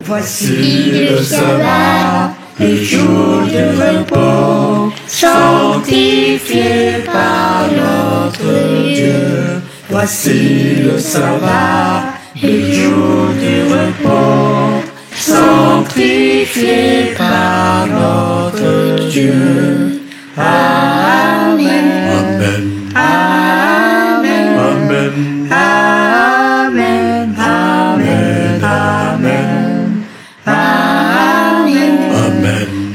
Voici le sabbat, le jour de repos, sanctifié par notre Dieu. Voici le sabbat, le jour du repos, sanctifié par notre Dieu. Amen. Amen. Amen. Amen. Amen. Amen. Amen. Amen.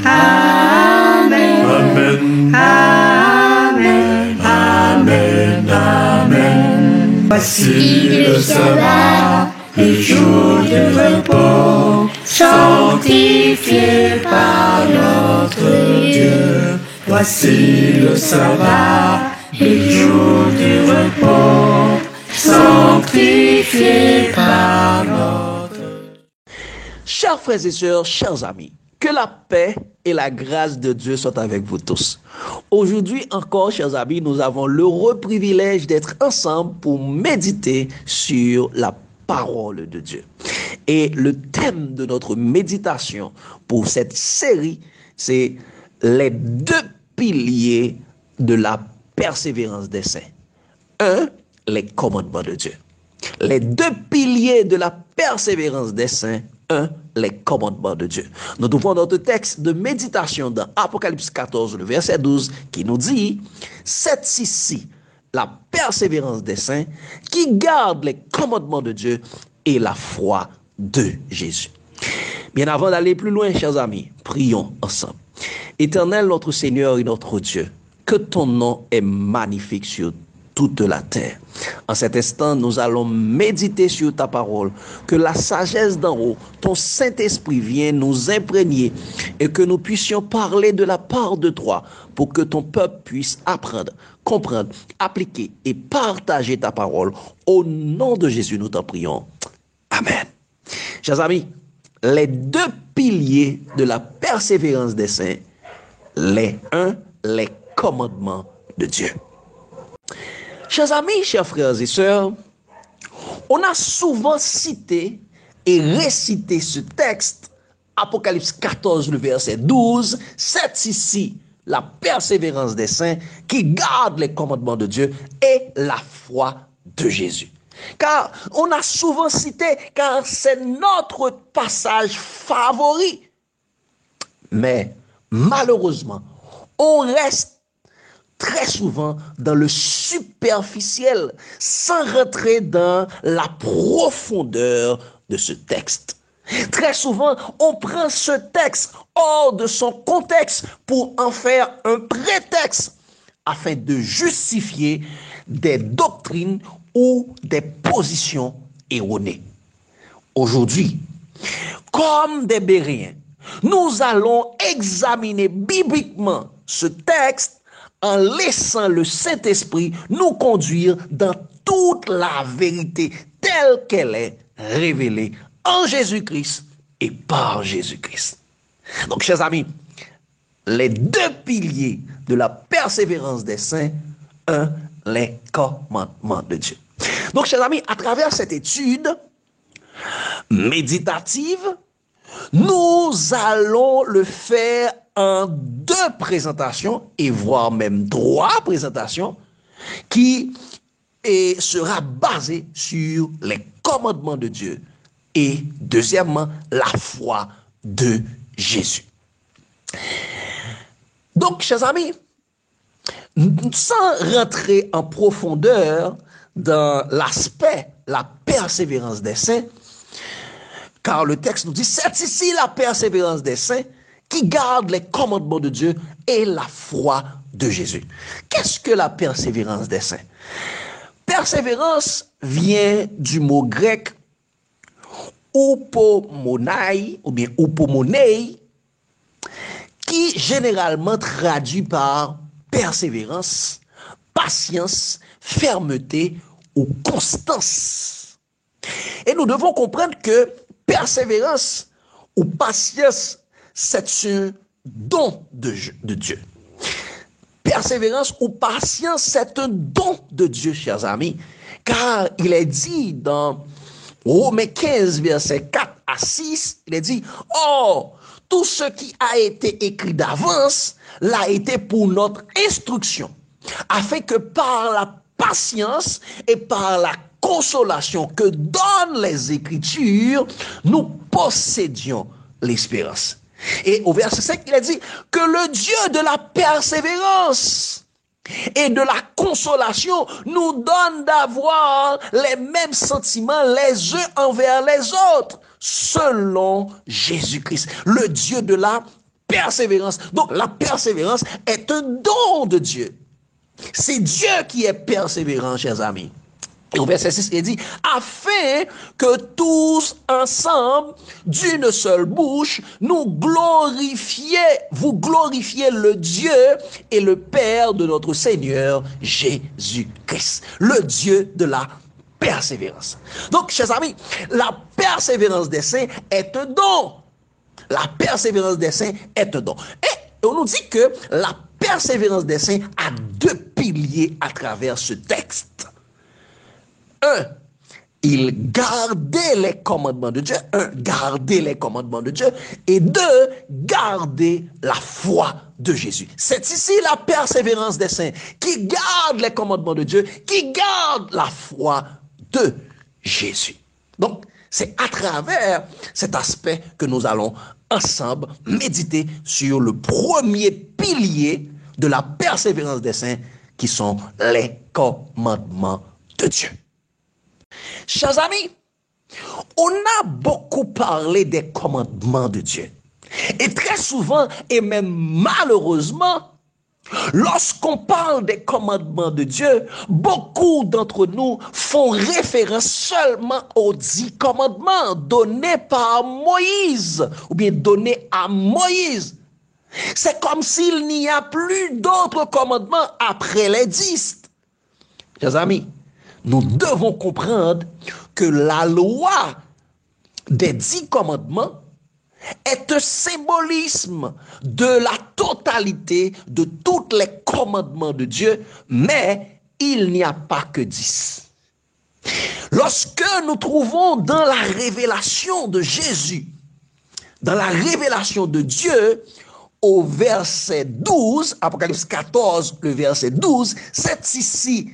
Amen. Amen. Amen. Amen. Amen. Voici le sabbat, le jour de repos, sanctifié par notre Dieu. Voici le sabbat, le jour du repos, sanctifié par notre Dieu. Chers frères et sœurs, chers amis, que la paix et la grâce de Dieu soient avec vous tous. Aujourd'hui encore, chers amis, nous avons l'heureux privilège d'être ensemble pour méditer sur la parole de Dieu. Et le thème de notre méditation pour cette série, c'est les deux piliers de la persévérance des saints. Un, les commandements de Dieu. Les deux piliers de la persévérance des saints. Un, les commandements de Dieu. Nous trouvons notre texte de méditation dans Apocalypse 14, le verset 12, qui nous dit, c'est ici la persévérance des saints qui gardent les commandements de Dieu et la foi de Jésus. Bien avant d'aller plus loin, chers amis, prions ensemble. Éternel, notre Seigneur et notre Dieu, que ton nom est magnifique sur toute la terre. En cet instant, nous allons méditer sur ta parole, que la sagesse d'en haut, ton Saint-Esprit vienne nous imprégner et que nous puissions parler de la part de toi pour que ton peuple puisse apprendre, comprendre, appliquer et partager ta parole. Au nom de Jésus, nous t'en prions. Amen. Chers amis, les deux piliers de la persévérance des saints, les commandements de Dieu. Chers amis, chers frères et sœurs, on a souvent cité et récité ce texte, Apocalypse 14, le verset 12, c'est ici la persévérance des saints qui gardent les commandements de Dieu et la foi de Jésus. Car on a souvent cité, car c'est notre passage favori. Mais malheureusement, on reste très souvent dans le superficiel, sans rentrer dans la profondeur de ce texte. Très souvent, on prend ce texte hors de son contexte pour en faire un prétexte afin de justifier des doctrines ou des positions erronées. Aujourd'hui, comme des Béréens, nous allons examiner bibliquement ce texte en laissant le Saint-Esprit nous conduire dans toute la vérité telle qu'elle est révélée en Jésus-Christ et par Jésus-Christ. Donc, chers amis, les deux piliers de la persévérance des saints, un, les commandements de Dieu. Donc, chers amis, à travers cette étude méditative, nous allons le faire en deux présentations, et voire même trois présentations, qui sera basée sur les commandements de Dieu et, deuxièmement, la foi de Jésus. Donc, chers amis, sans rentrer en profondeur dans l'aspect, la persévérance des saints, car le texte nous dit, c'est ici la persévérance des saints qui gardent les commandements de Dieu et la foi de Jésus. Qu'est-ce que la persévérance des saints? Persévérance vient du mot grec upomonai ou bien upomonei, qui généralement traduit par persévérance, patience, fermeté ou constance. Et nous devons comprendre que persévérance ou patience, c'est un don de Dieu. Persévérance ou patience, c'est un don de Dieu, chers amis, car il est dit dans Romains 15, versets 4 à 6, il est dit, or, tout ce qui a été écrit d'avance l'a été pour notre instruction, afin que par la patience et par la consolation que donnent les Écritures, nous possédions l'espérance. Et au verset 5, il a dit que le Dieu de la persévérance et de la consolation nous donne d'avoir les mêmes sentiments les uns envers les autres, selon Jésus-Christ, le Dieu de la persévérance. Donc la persévérance est un don de Dieu. C'est Dieu qui est persévérant, chers amis. Et au verset 6, il dit, afin que tous ensemble, d'une seule bouche, vous glorifiez le Dieu et le Père de notre Seigneur Jésus-Christ, le Dieu de la persévérance. Donc, chers amis, la persévérance des saints est un don. La persévérance des saints est un don. Et on nous dit que la persévérance des saints a deux piliers à travers ce texte. Un, il gardait les commandements de Dieu. Un, garder les commandements de Dieu. Et deux, garder la foi de Jésus. C'est ici la persévérance des saints qui garde les commandements de Dieu, qui garde la foi de Jésus. Donc, c'est à travers cet aspect que nous allons ensemble méditer sur le premier pilier de la persévérance des saints qui sont les commandements de Dieu. Chers amis, on a beaucoup parlé des commandements de Dieu. Et très souvent, et même malheureusement, lorsqu'on parle des commandements de Dieu, beaucoup d'entre nous font référence seulement aux 10 commandements donnés par Moïse, ou bien donnés à Moïse. C'est comme s'il n'y a plus d'autres commandements après les 10. Chers amis, nous devons comprendre que la loi des 10 commandements est un symbolisme de la totalité de tous les commandements de Dieu, mais il n'y a pas que 10. Lorsque nous trouvons dans la révélation de Jésus, dans la révélation de Dieu, au verset 12, Apocalypse 14, le verset 12, c'est ici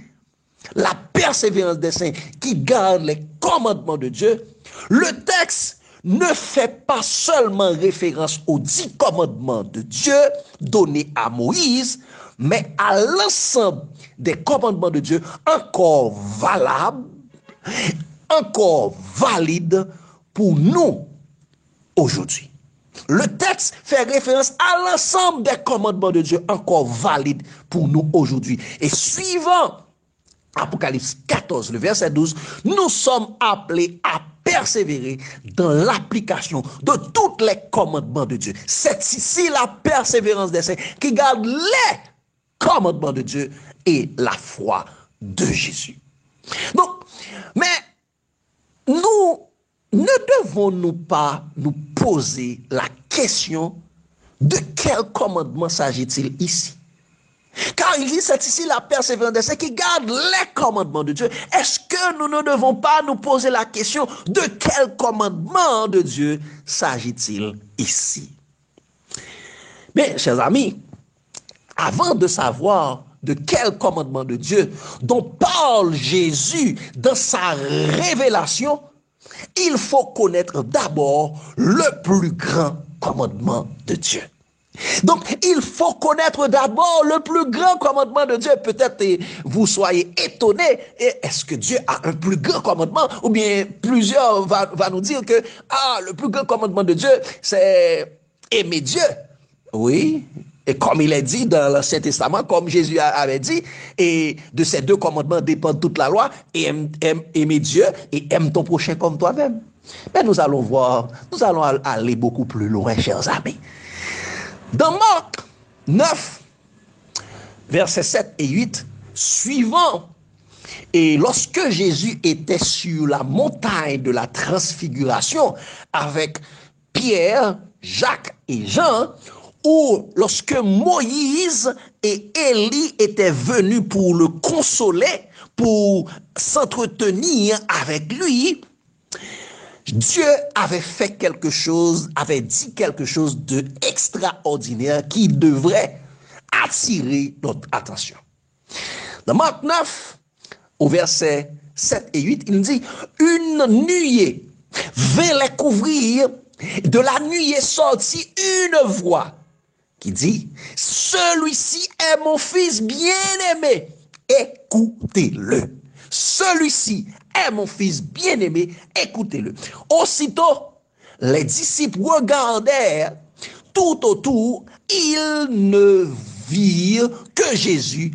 la persévérance des saints qui gardent les commandements de Dieu. Le texte ne fait pas seulement référence aux 10 commandements de Dieu donnés à Moïse, mais à l'ensemble des commandements de Dieu encore valables, encore valides pour nous aujourd'hui. Le texte fait référence à l'ensemble des commandements de Dieu encore valides pour nous aujourd'hui. Et suivant Apocalypse 14, le verset 12, nous sommes appelés à persévérer dans l'application de tous les commandements de Dieu. C'est ici la persévérance des saints qui garde les commandements de Dieu et la foi de Jésus. Donc, mais nous ne devons-nous pas nous poser la question de quel commandement s'agit-il ici? Car il dit, c'est ici la persévérance des saints qui garde les commandements de Dieu. Est-ce que nous ne devons pas nous poser la question de quel commandement de Dieu s'agit-il ici? Mais, chers amis, avant de savoir de quel commandement de Dieu dont parle Jésus dans sa révélation, il faut connaître d'abord le plus grand commandement de Dieu. Donc, il faut connaître d'abord le plus grand commandement de Dieu. Peut-être vous soyez étonnés. Est-ce que Dieu a un plus grand commandement? Ou bien plusieurs va nous dire que le plus grand commandement de Dieu, c'est aimer Dieu. Oui, et comme il est dit dans l'Ancien Testament, comme Jésus avait dit, et de ces deux commandements dépend toute la loi, et aimer Dieu et aime ton prochain comme toi-même. Mais nous allons voir, nous allons aller beaucoup plus loin, chers amis. Dans Marc 9, versets 7 et 8, suivant, et lorsque Jésus était sur la montagne de la transfiguration avec Pierre, Jacques et Jean, ou lorsque Moïse et Élie étaient venus pour le consoler, pour s'entretenir avec lui, Dieu avait fait quelque chose, avait dit quelque chose d'extraordinaire qui devrait attirer notre attention. Dans Marc 9, au verset 7 et 8, il nous dit, une nuée vint les couvrir, de la nuée sortit une voix qui dit, celui-ci est mon fils bien-aimé, écoutez-le. Celui-ci est mon fils bien-aimé, écoutez-le. Aussitôt, les disciples regardèrent tout autour, ils ne virent que Jésus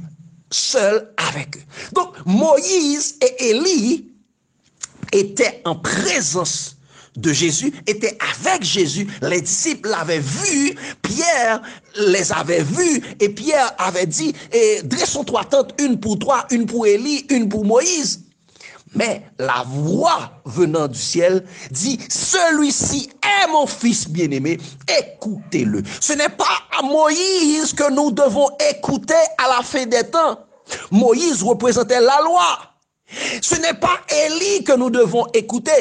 seul avec eux. Donc, Moïse et Élie étaient en présence de Jésus, étaient avec Jésus. Les disciples l'avaient vu, Pierre les avait vus, et Pierre avait dit, dressons trois tentes, une pour toi, une pour Élie, une pour Moïse. Mais la voix venant du ciel dit, celui-ci est mon fils bien-aimé, écoutez-le. Ce n'est pas à Moïse que nous devons écouter à la fin des temps. Moïse représentait la loi. Ce n'est pas Élie que nous devons écouter.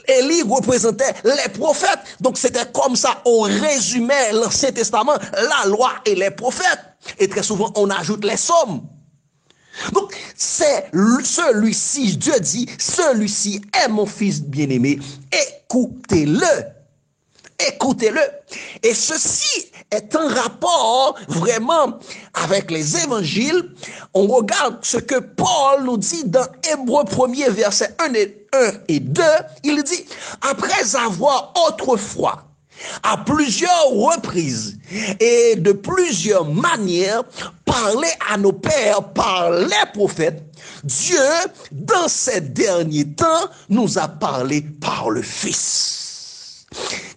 Élie représentait les prophètes. Donc c'était comme ça, on résumait l'Ancien Testament, la loi et les prophètes. Et très souvent, on ajoute les psaumes. Donc, c'est celui-ci, Dieu dit, celui-ci est mon fils bien-aimé, écoutez-le. Écoutez-le. Et ceci est en rapport vraiment avec les évangiles. On regarde ce que Paul nous dit dans Hébreux 1er, verset 1 et 2. Il dit, après avoir autrefois, à plusieurs reprises et de plusieurs manières, parlé à nos pères par les prophètes, Dieu, dans ces derniers temps, nous a parlé par le Fils,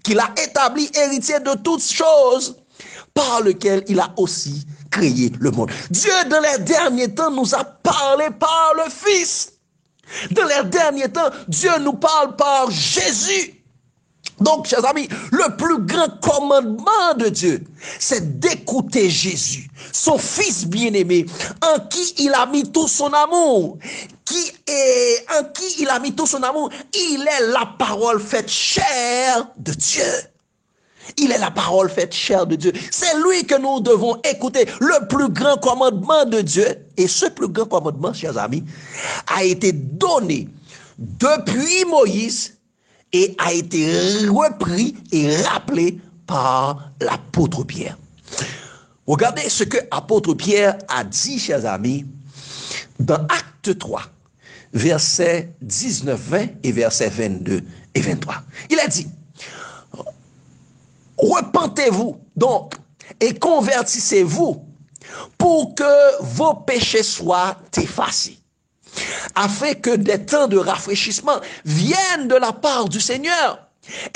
qu'il a établi héritier de toutes choses, par lequel il a aussi créé le monde. Dieu, dans les derniers temps, nous a parlé par le Fils. Dans les derniers temps, Dieu nous parle par Jésus. Donc, chers amis, le plus grand commandement de Dieu, c'est d'écouter Jésus, son Fils bien-aimé, en qui il a mis tout son amour. En qui il a mis tout son amour. Il est la parole faite chair de Dieu. Il est la parole faite chair de Dieu. C'est lui que nous devons écouter, le plus grand commandement de Dieu. Et ce plus grand commandement, chers amis, a été donné depuis Moïse et a été repris et rappelé par l'apôtre Pierre. Regardez ce que l'apôtre Pierre a dit, chers amis, dans Acte 3, versets 19-20 et versets 22 et 23. Il a dit, repentez-vous donc et convertissez-vous pour que vos péchés soient effacés, afin que des temps de rafraîchissement viennent de la part du Seigneur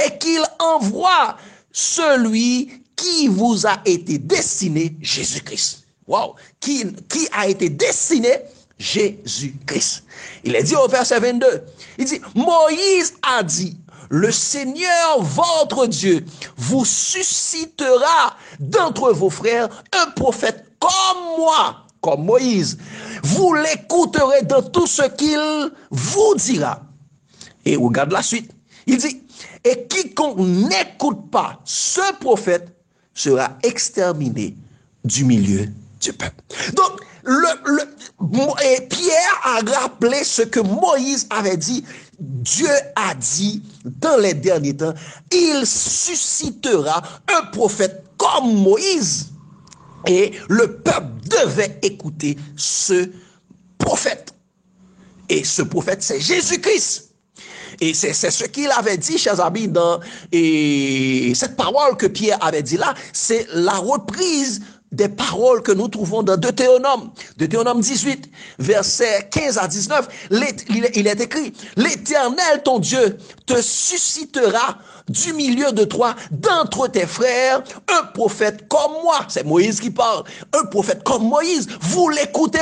et qu'il envoie celui qui vous a été destiné, Jésus-Christ. Wow! Qui a été destiné? Jésus-Christ. Il est dit au verset 22, il dit, Moïse a dit, le Seigneur votre Dieu vous suscitera d'entre vos frères un prophète comme moi, comme Moïse. Vous l'écouterez dans tout ce qu'il vous dira. Et regarde la suite. Il dit, et quiconque n'écoute pas ce prophète sera exterminé du milieu du peuple. Donc, et Pierre a rappelé ce que Moïse avait dit. Dieu a dit dans les derniers temps, il suscitera un prophète comme Moïse. Et le peuple devait écouter ce prophète. Et ce prophète, c'est Jésus-Christ. Et c'est ce qu'il avait dit, chers amis, et cette parole que Pierre avait dit là, c'est la reprise des paroles que nous trouvons dans Deutéronome 18, versets 15 à 19, il est écrit, l'Éternel, ton Dieu, te suscitera du milieu de toi, d'entre tes frères, un prophète comme moi. C'est Moïse qui parle. Un prophète comme Moïse. Vous l'écouterez.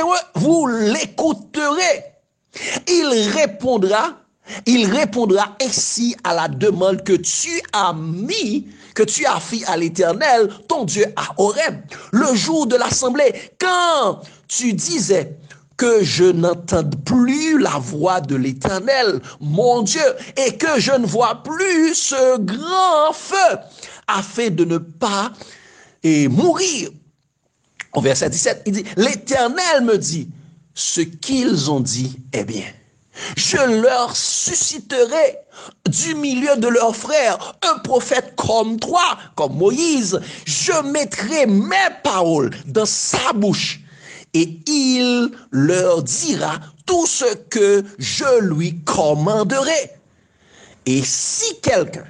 Il répondra ainsi à la demande que tu as fait à l'Éternel, ton Dieu, à Horeb, le jour de l'assemblée, quand tu disais, que je n'entende plus la voix de l'Éternel, mon Dieu, et que je ne vois plus ce grand feu, afin de ne pas mourir. Au verset 17, il dit, l'Éternel me dit, ce qu'ils ont dit est bien. Je leur susciterai du milieu de leurs frères un prophète comme toi, comme Moïse. Je mettrai mes paroles dans sa bouche et il leur dira tout ce que je lui commanderai. Et si quelqu'un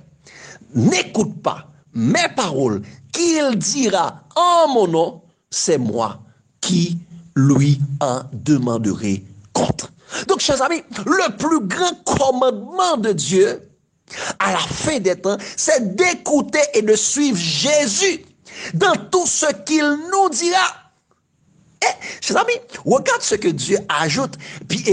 n'écoute pas mes paroles qu'il dira en mon nom, c'est moi qui lui en demanderai compte. Donc, chers amis, le plus grand commandement de Dieu à la fin des temps, c'est d'écouter et de suivre Jésus dans tout ce qu'il nous dira. Chers amis, regarde ce que Dieu ajoute. Puis,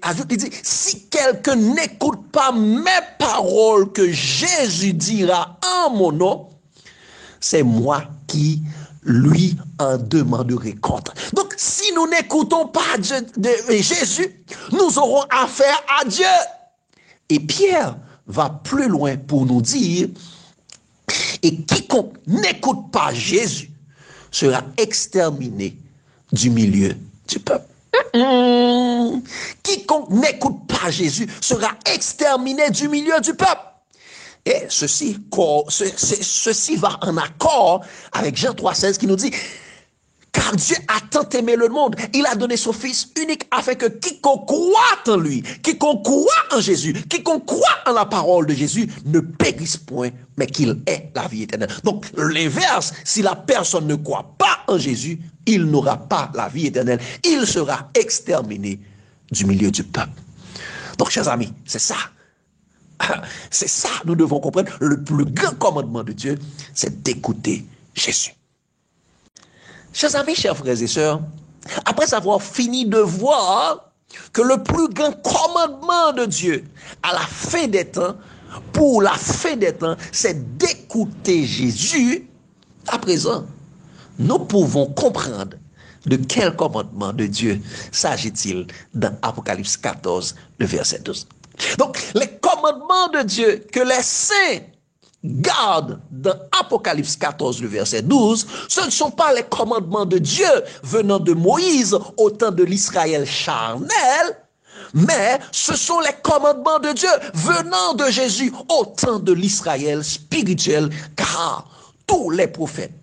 ajoute, il dit, si quelqu'un n'écoute pas mes paroles que Jésus dira en mon nom, c'est moi qui lui en demanderai compte. Donc, si nous n'écoutons pas Jésus, nous aurons affaire à Dieu. Et Pierre va plus loin pour nous dire, et quiconque n'écoute pas Jésus sera exterminé du milieu du peuple. Quiconque n'écoute pas Jésus sera exterminé du milieu du peuple. Et ceci va en accord avec Jean 3,16 qui nous dit, car Dieu a tant aimé le monde, il a donné son Fils unique afin que quiconque croit en lui, quiconque croit en Jésus, quiconque croit en la parole de Jésus ne périsse point, mais qu'il ait la vie éternelle. Donc l'inverse, si la personne ne croit pas en Jésus, il n'aura pas la vie éternelle, il sera exterminé du milieu du peuple. Donc chers amis, c'est ça. C'est ça, nous devons comprendre. Le plus grand commandement de Dieu, c'est d'écouter Jésus. Chers amis, chers frères et sœurs, après avoir fini de voir que le plus grand commandement de Dieu à la fin des temps, pour la fin des temps, c'est d'écouter Jésus, à présent, nous pouvons comprendre de quel commandement de Dieu s'agit-il dans Apocalypse 14, le verset 12. Donc, les commandements de Dieu que les saints gardent dans Apocalypse 14, le verset 12, ce ne sont pas les commandements de Dieu venant de Moïse au temps de l'Israël charnel, mais ce sont les commandements de Dieu venant de Jésus au temps de l'Israël spirituel, car tous les prophètes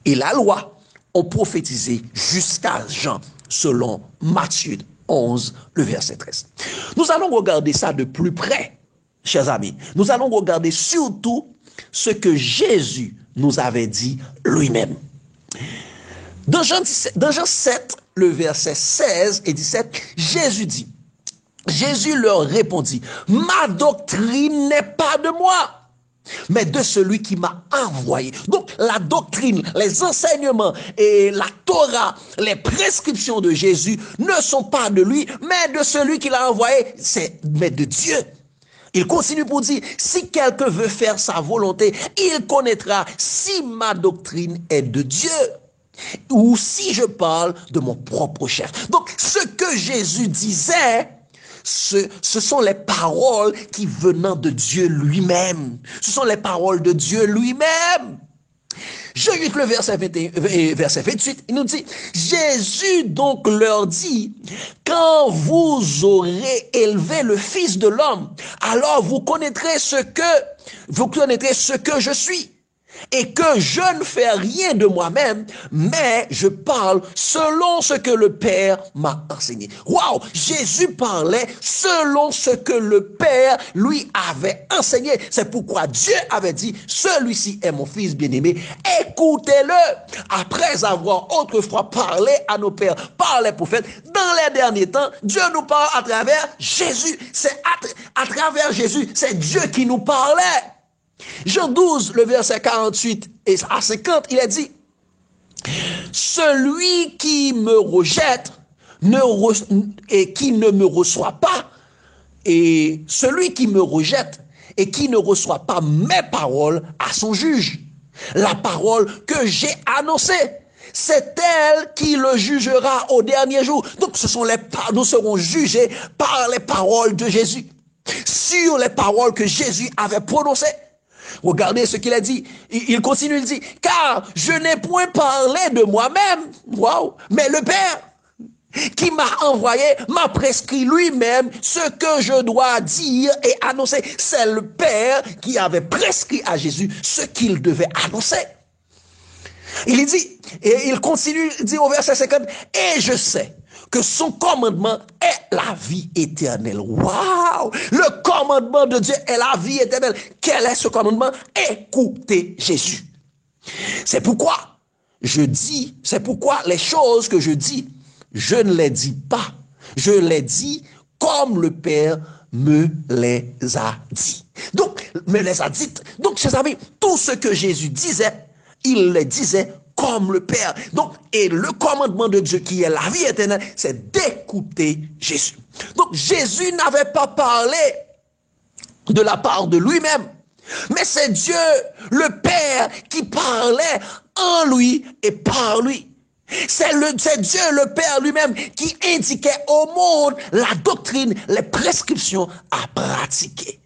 et la loi ont prophétisé jusqu'à Jean, selon Matthieu 11, le verset 13. Nous allons regarder ça de plus près, chers amis. Nous allons regarder surtout ce que Jésus nous avait dit lui-même. Dans Jean 7, le verset 16 et 17, Jésus leur répondit, « Ma doctrine n'est pas de moi, mais de celui qui m'a envoyé. » Donc, la doctrine, les enseignements et la Torah, les prescriptions de Jésus ne sont pas de lui, mais de celui qui l'a envoyé, mais de Dieu. Il continue pour dire, si quelqu'un veut faire sa volonté, il connaîtra si ma doctrine est de Dieu ou si je parle de mon propre chef. Donc, ce que Jésus disait, ce sont les paroles qui venant de Dieu lui-même. Ce sont les paroles de Dieu lui-même. Jean 8, le verset 28, il nous dit, Jésus donc leur dit, quand vous aurez élevé le Fils de l'homme, alors vous connaîtrez ce que je suis. Et que je ne fais rien de moi-même, mais je parle selon ce que le Père m'a enseigné. Waouh! Jésus parlait selon ce que le Père lui avait enseigné. C'est pourquoi Dieu avait dit, celui-ci est mon Fils bien-aimé, écoutez-le. Après avoir autrefois parlé à nos pères par les prophètes, dans les derniers temps, Dieu nous parle à travers Jésus. C'est à travers Jésus, c'est Dieu qui nous parlait. Jean 12, le verset 48 et à 50, il a dit, celui qui me rejette et qui ne me reçoit pas, et celui qui me rejette et qui ne reçoit pas mes paroles à son juge. La parole que j'ai annoncée, c'est elle qui le jugera au dernier jour. Donc nous serons jugés par les paroles de Jésus, sur les paroles que Jésus avait prononcées. Regardez ce qu'il a dit. Il continue, il dit, car je n'ai point parlé de moi-même, wow, mais le Père qui m'a envoyé m'a prescrit lui-même ce que je dois dire et annoncer. C'est le Père qui avait prescrit à Jésus ce qu'il devait annoncer. Il dit, et il continue, il dit au verset 50, et je sais que son commandement est la vie éternelle. Waouh! Le commandement de Dieu est la vie éternelle. Quel est ce commandement? Écoutez Jésus. C'est pourquoi les choses que je dis, je ne les dis pas. Je les dis comme le Père me les a dit. Donc, me les a dites. Donc, chers amis, tout ce que Jésus disait, il le disait comme le Père. Donc, et le commandement de Dieu qui est la vie éternelle, c'est d'écouter Jésus. Donc, Jésus n'avait pas parlé de la part de lui-même, mais c'est Dieu, le Père, qui parlait en lui et par lui. C'est Dieu, le Père lui-même, qui indiquait au monde la doctrine, les prescriptions à pratiquer.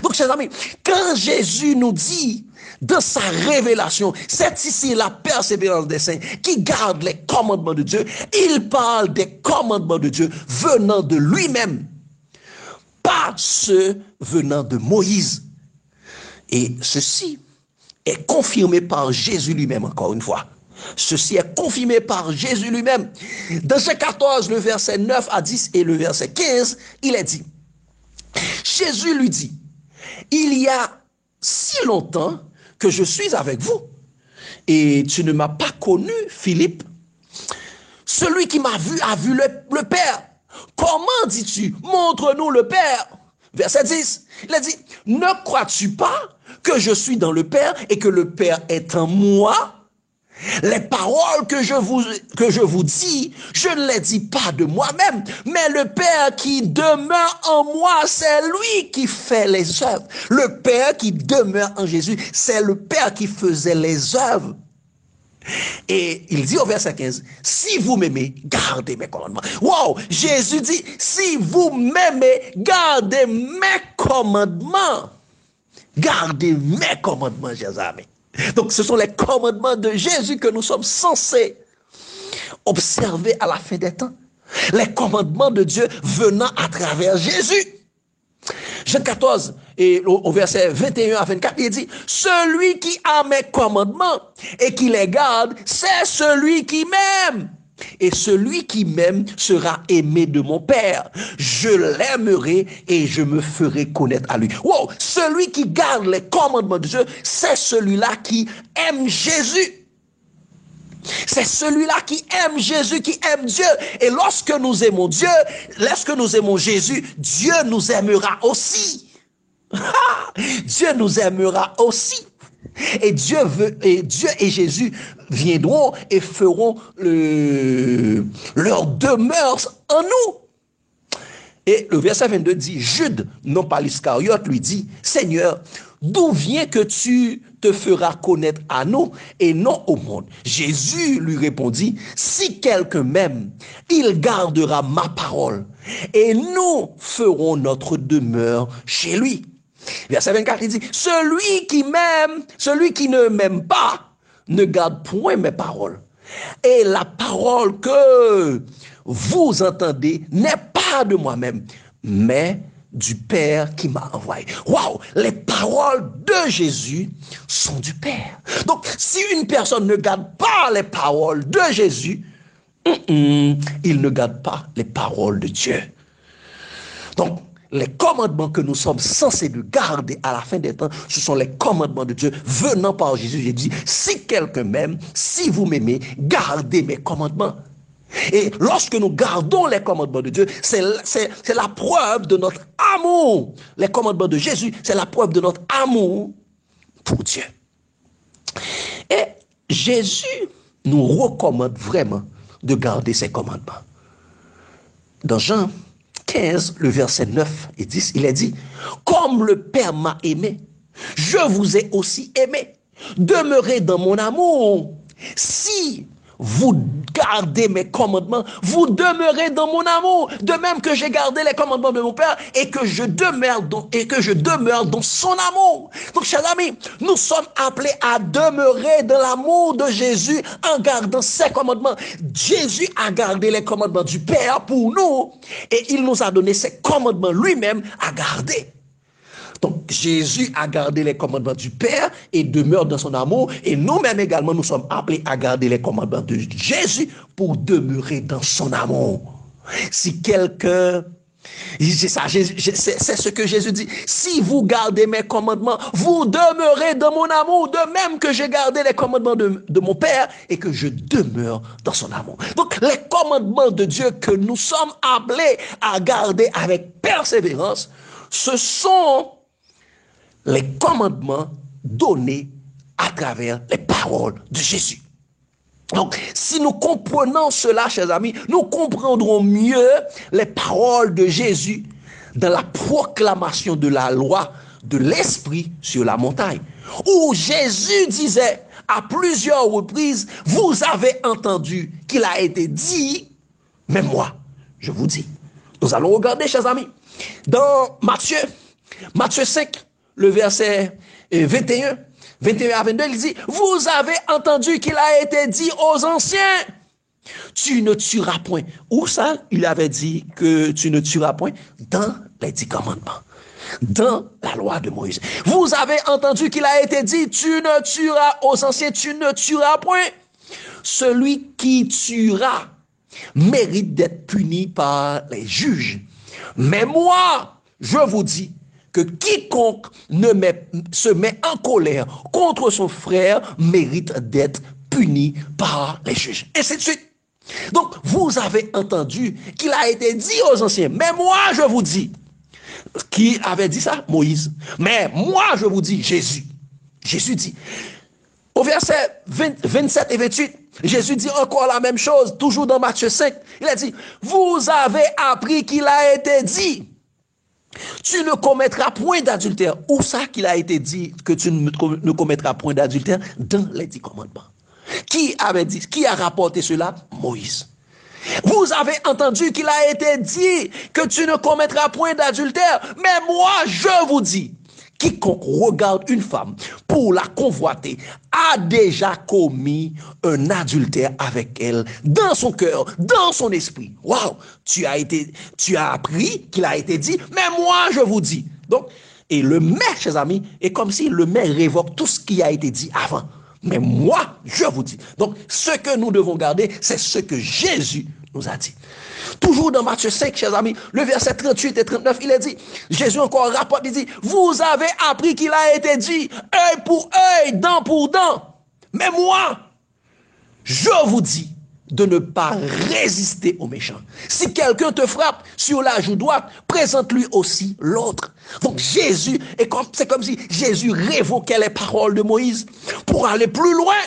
Donc, chers amis, quand Jésus nous dit dans sa révélation, c'est ici la persévérance des saints qui garde les commandements de Dieu, il parle des commandements de Dieu venant de lui-même, pas ceux venant de Moïse. Et ceci est confirmé par Jésus lui-même, encore une fois. Ceci est confirmé par Jésus lui-même. Dans Jean 14, le verset 9 à 10 et le verset 15, il est dit, Jésus lui dit, il y a si longtemps que je suis avec vous, et tu ne m'as pas connu, Philippe. Celui qui m'a vu a vu le Père. Comment dis-tu, montre-nous le Père? Verset 10, il a dit, ne crois-tu pas que je suis dans le Père et que le Père est en moi? Les paroles que je vous dis, je ne les dis pas de moi-même, mais le Père qui demeure en moi, c'est lui qui fait les œuvres. Le Père qui demeure en Jésus, c'est le Père qui faisait les œuvres. Et il dit au verset 15, si vous m'aimez, gardez mes commandements. Wow, Jésus dit, si vous m'aimez, gardez mes commandements. Gardez mes commandements, chers amis. Donc, ce sont les commandements de Jésus que nous sommes censés observer à la fin des temps. Les commandements de Dieu venant à travers Jésus. Jean 14, et au verset 21 à 24, il dit, celui qui a mes commandements et qui les garde, c'est celui qui m'aime. Et celui qui m'aime sera aimé de mon Père. Je l'aimerai et je me ferai connaître à lui. Wow, celui qui garde les commandements de Dieu, c'est celui-là qui aime Jésus. C'est celui-là qui aime Jésus, qui aime Dieu. Et lorsque nous aimons Dieu, lorsque nous aimons Jésus, Dieu nous aimera aussi. Dieu nous aimera aussi. Et Dieu et Jésus viendront et feront leur demeure en nous. Et le verset 22 dit, Jude, non pas l'Iscariote, lui dit, Seigneur, d'où vient que tu te feras connaître à nous et non au monde? Jésus lui répondit, si quelqu'un m'aime, il gardera ma parole et nous ferons notre demeure chez lui. Verset 24, il dit, celui qui m'aime, celui qui ne m'aime pas, ne garde point mes paroles. Et la parole que vous entendez n'est pas de moi-même, mais du Père qui m'a envoyé. Waouh, les paroles de Jésus sont du Père. Donc, si une personne ne garde pas les paroles de Jésus, il ne garde pas les paroles de Dieu. Donc, les commandements que nous sommes censés de garder à la fin des temps, ce sont les commandements de Dieu venant par Jésus. J'ai dit, si quelqu'un m'aime, si vous m'aimez, gardez mes commandements. Et lorsque nous gardons les commandements de Dieu, c'est la preuve de notre amour. Les commandements de Jésus, c'est la preuve de notre amour pour Dieu. Et Jésus nous recommande vraiment de garder ses commandements. Dans Jean 15, le verset 9 et 10, il est dit, comme le Père m'a aimé, je vous ai aussi aimé. Demeurez dans mon amour. Si vous gardez mes commandements, vous demeurez dans mon amour, de même que j'ai gardé les commandements de mon Père et que je demeure dans son amour. Donc, chers amis, nous sommes appelés à demeurer dans l'amour de Jésus en gardant ses commandements. Jésus a gardé les commandements du Père pour nous et il nous a donné ses commandements lui-même à garder. Donc, Jésus a gardé les commandements du Père et demeure dans son amour. Et nous-mêmes également, nous sommes appelés à garder les commandements de Jésus pour demeurer dans son amour. Si quelqu'un... C'est ce que Jésus dit. Si vous gardez mes commandements, vous demeurez dans mon amour, de même que j'ai gardé les commandements de mon Père et que je demeure dans son amour. Donc, les commandements de Dieu que nous sommes appelés à garder avec persévérance, ce sont les commandements donnés à travers les paroles de Jésus. Donc, si nous comprenons cela, chers amis, nous comprendrons mieux les paroles de Jésus dans la proclamation de la loi de l'Esprit sur la montagne, où Jésus disait à plusieurs reprises, vous avez entendu qu'il a été dit, mais moi, je vous dis. Nous allons regarder, chers amis, dans Matthieu 5, le verset 21 à 22, il dit, vous avez entendu qu'il a été dit aux anciens, tu ne tueras point. Où ça, il avait dit que tu ne tueras point? Dans les 10 commandements, dans la loi de Moïse. Vous avez entendu qu'il a été dit, tu ne tueras, aux anciens, tu ne tueras point. Celui qui tuera mérite d'être puni par les juges. Mais moi, je vous dis, que quiconque se met en colère contre son frère mérite d'être puni par les juges. Et ainsi de suite. Donc, vous avez entendu qu'il a été dit aux anciens, mais moi je vous dis, qui avait dit ça? Moïse. Mais moi je vous dis, Jésus. Jésus dit, au verset 27 et 28, Jésus dit encore la même chose, toujours dans Matthieu 5. Il a dit, vous avez appris qu'il a été dit, tu ne commettras point d'adultère. Où ça qu'il a été dit que tu ne commettras point d'adultère? Dans les 10 commandements. Qui avait dit, qui a rapporté cela? Moïse. Vous avez entendu qu'il a été dit que tu ne commettras point d'adultère. Mais moi, je vous dis, quiconque regarde une femme pour la convoiter a déjà commis un adultère avec elle dans son cœur, dans son esprit. Waouh! Tu as appris qu'il a été dit, mais moi je vous dis. Donc, et le mais, chers amis, est comme si le mais révoque tout ce qui a été dit avant. Mais moi, je vous dis. Donc, ce que nous devons garder, c'est ce que Jésus nous a dit. Toujours dans Matthieu 5, chers amis, le verset 38 et 39, il est dit, Jésus encore rapporte, il dit, vous avez appris qu'il a été dit, œil pour œil, dent pour dent. Mais moi, je vous dis de ne pas résister aux méchants. Si quelqu'un te frappe sur la joue droite, présente-lui aussi l'autre. Donc Jésus, c'est comme si Jésus révoquait les paroles de Moïse pour aller plus loin,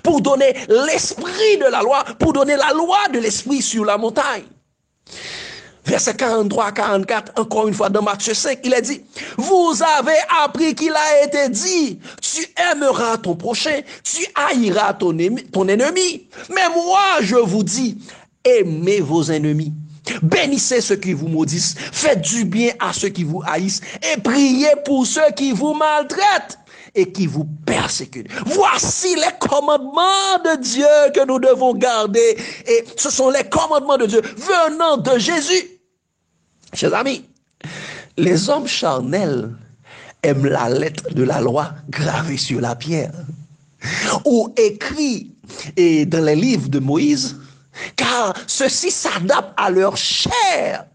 pour donner l'esprit de la loi, pour donner la loi de l'esprit sur la montagne. Verset 43 à 44, encore une fois dans Matthieu 5, il est dit, vous avez appris qu'il a été dit, tu aimeras ton prochain, tu haïras ton ennemi. Mais moi, je vous dis, aimez vos ennemis. Bénissez ceux qui vous maudissent, faites du bien à ceux qui vous haïssent et priez pour ceux qui vous maltraitent et qui vous persécutent. Voici les commandements de Dieu que nous devons garder. Et ce sont les commandements de Dieu venant de Jésus. Chers amis, les hommes charnels aiment la lettre de la loi gravée sur la pierre ou écrit dans les livres de Moïse, car ceux-ci s'adaptent à leur chair.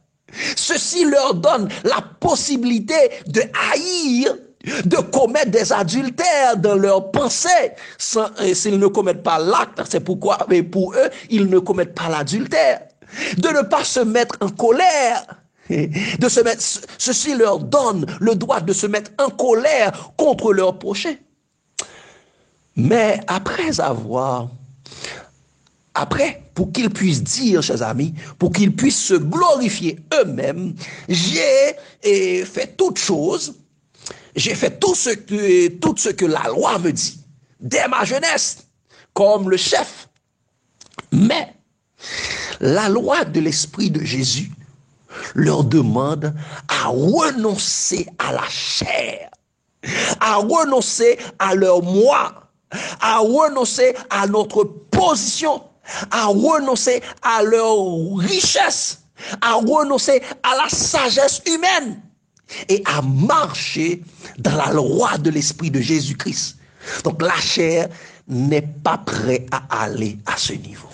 Ceci leur donne la possibilité de haïr, de commettre des adultères dans leurs pensées. S'ils ne commettent pas l'acte, c'est pourquoi, mais pour eux, ils ne commettent pas l'adultère. De ne pas se mettre en colère. Ceci leur donne le droit de se mettre en colère contre leur prochain. Mais pour qu'ils puissent dire, chers amis, pour qu'ils puissent se glorifier eux-mêmes, j'ai fait toutes choses. J'ai fait tout ce que la loi me dit, dès ma jeunesse, comme le chef Mais la loi de l'Esprit de Jésus leur demande à renoncer à la chair, à renoncer à leur moi, à renoncer à notre position, à renoncer à leur richesse, à renoncer à la sagesse humaine et à marcher dans la loi de l'Esprit de Jésus-Christ. Donc la chair n'est pas prête à aller à ce niveau.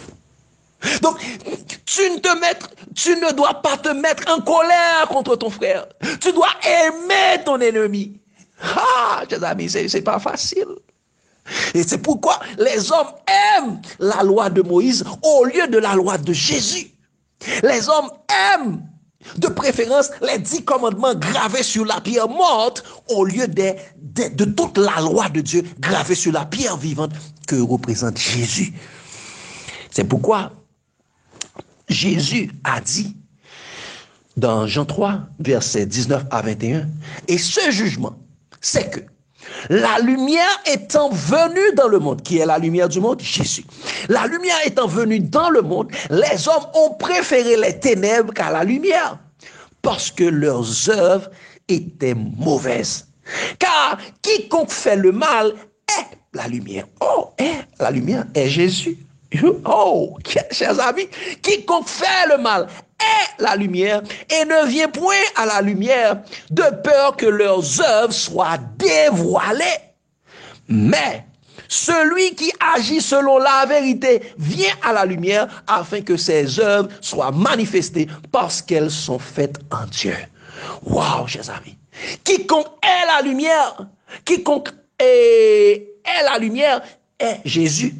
Donc, tu ne dois pas te mettre en colère contre ton frère. Tu dois aimer ton ennemi. Ah, chers amis, c'est pas facile. Et c'est pourquoi les hommes aiment la loi de Moïse au lieu de la loi de Jésus. Les hommes aiment de préférence les 10 commandements gravés sur la pierre morte au lieu de toute la loi de Dieu gravée sur la pierre vivante que représente Jésus. C'est pourquoi Jésus a dit dans Jean 3, versets 19 à 21, et ce jugement, c'est que la lumière étant venue dans le monde, qui est la lumière du monde, Jésus. La lumière étant venue dans le monde, les hommes ont préféré les ténèbres qu'à la lumière, parce que leurs œuvres étaient mauvaises. Car quiconque fait le mal est la lumière. Oh, la lumière est Jésus. Oh, chers amis, quiconque fait le mal est la lumière et ne vient point à la lumière de peur que leurs œuvres soient dévoilées. Mais celui qui agit selon la vérité vient à la lumière afin que ses œuvres soient manifestées parce qu'elles sont faites en Dieu. Wow, chers amis. Quiconque est la lumière, quiconque est la lumière est Jésus.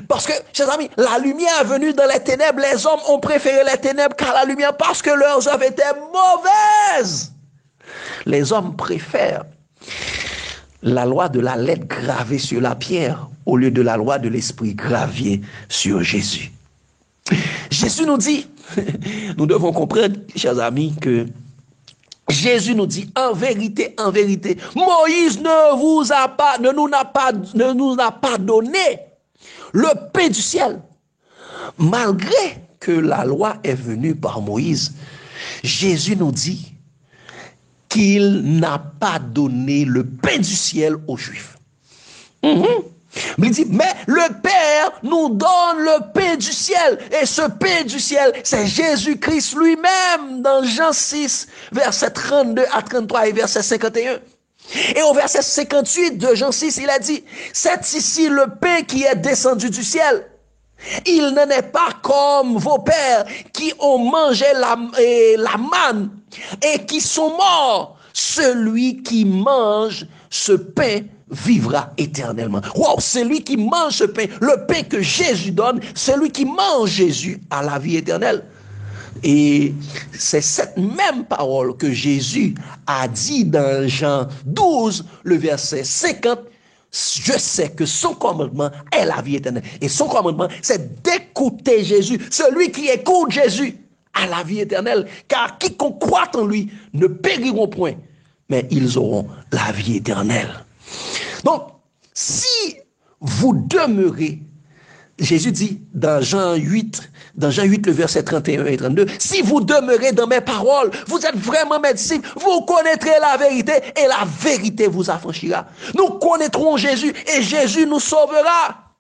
Parce que, chers amis, la lumière est venue dans les ténèbres. Les hommes ont préféré les ténèbres qu'à la lumière parce que leurs œuvres étaient mauvaises. Les hommes préfèrent la loi de la lettre gravée sur la pierre au lieu de la loi de l'esprit gravée sur Jésus. Jésus nous dit, nous devons comprendre, chers amis, que Jésus nous dit en vérité, Moïse ne nous a pas donné le pain du ciel. Malgré que la loi est venue par Moïse, Jésus nous dit qu'il n'a pas donné le pain du ciel aux Juifs. Mais il dit, mais le Père nous donne le pain du ciel. Et ce pain du ciel, c'est Jésus-Christ lui-même dans Jean 6, versets 32 à 33 et verset 51. Et au verset 58 de Jean 6, il a dit, c'est ici le pain qui est descendu du ciel. Il n'en est pas comme vos pères qui ont mangé la manne et qui sont morts. Celui qui mange ce pain vivra éternellement. Wow, celui qui mange ce pain, le pain que Jésus donne, celui qui mange Jésus a la vie éternelle. Et c'est cette même parole que Jésus a dit dans Jean 12, le verset 50. Je sais que son commandement est la vie éternelle. Et son commandement, c'est d'écouter Jésus. Celui qui écoute Jésus a la vie éternelle. Car quiconque croit en lui ne périront point, mais ils auront la vie éternelle. Donc, si vous demeurez, Jésus dit dans Jean 8, le verset 31 et 32, si vous demeurez dans mes paroles, vous êtes vraiment mes disciples, vous connaîtrez la vérité et la vérité vous affranchira. Nous connaîtrons Jésus et Jésus nous sauvera.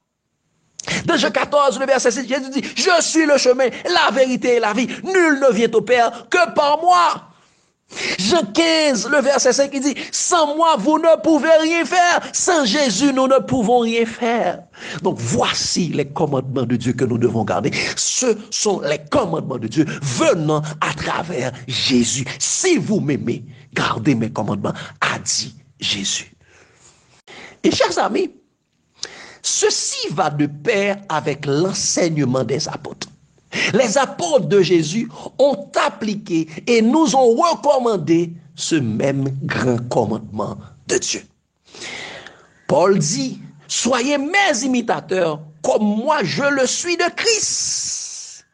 Dans Jean 14, le verset 6, Jésus dit, je suis le chemin, la vérité et la vie. Nul ne vient au Père que par moi. Jean 15, le verset 5, il dit, sans moi, vous ne pouvez rien faire. Sans Jésus, nous ne pouvons rien faire. Donc, voici les commandements de Dieu que nous devons garder. Ce sont les commandements de Dieu venant à travers Jésus. Si vous m'aimez, gardez mes commandements, a dit Jésus. Et chers amis, ceci va de pair avec l'enseignement des apôtres. Les apôtres de Jésus ont appliqué et nous ont recommandé ce même grand commandement de Dieu. Paul dit, soyez mes imitateurs comme moi je le suis de Christ.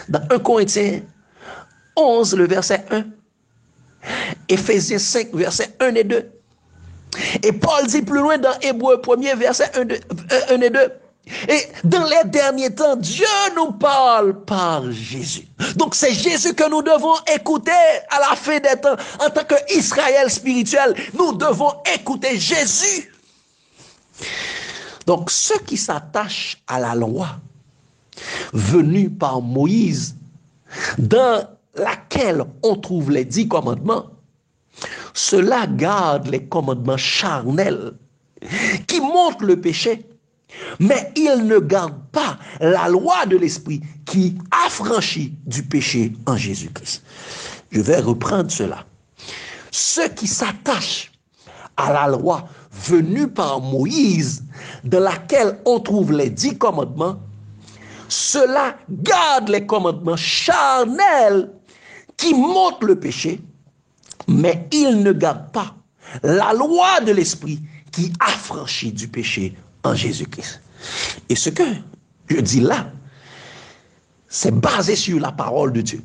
Dans 1 Corinthiens 11, le verset 1. Éphésiens 5, verset 1 et 2. Et Paul dit plus loin dans Hébreux 1er, verset 1 et 2. Et dans les derniers temps, Dieu nous parle par Jésus. Donc c'est Jésus que nous devons écouter à la fin des temps. En tant qu'Israël spirituel, nous devons écouter Jésus. Donc ceux qui s'attachent à la loi venue par Moïse, dans laquelle on trouve les 10 commandements, ceux-là gardent les commandements charnels qui montrent le péché. Mais ils ne gardent pas la loi de l'esprit qui affranchit du péché en Jésus-Christ. Je vais reprendre cela. Ceux qui s'attachent à la loi venue par Moïse, dans laquelle on trouve les 10 commandements, ceux-là gardent les commandements charnels qui montrent le péché, mais ils ne gardent pas la loi de l'esprit qui affranchit du péché en Jésus-Christ. Et ce que je dis là, c'est basé sur la parole de Dieu.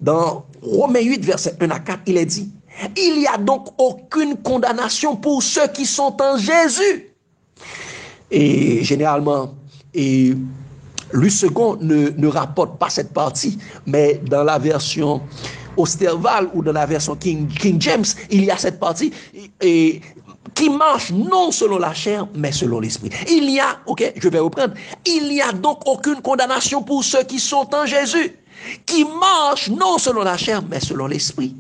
Dans Romains 8, verset 1 à 4, il est dit, « Il n'y a donc aucune condamnation pour ceux qui sont en Jésus. » Et généralement, Louis II ne rapporte pas cette partie, mais dans la version Osterval ou dans la version King James, il y a cette partie et qui marche non selon la chair, mais selon l'esprit. Il y a, ok, je vais reprendre, il n'y a donc aucune condamnation pour ceux qui sont en Jésus, qui marchent non selon la chair, mais selon l'esprit.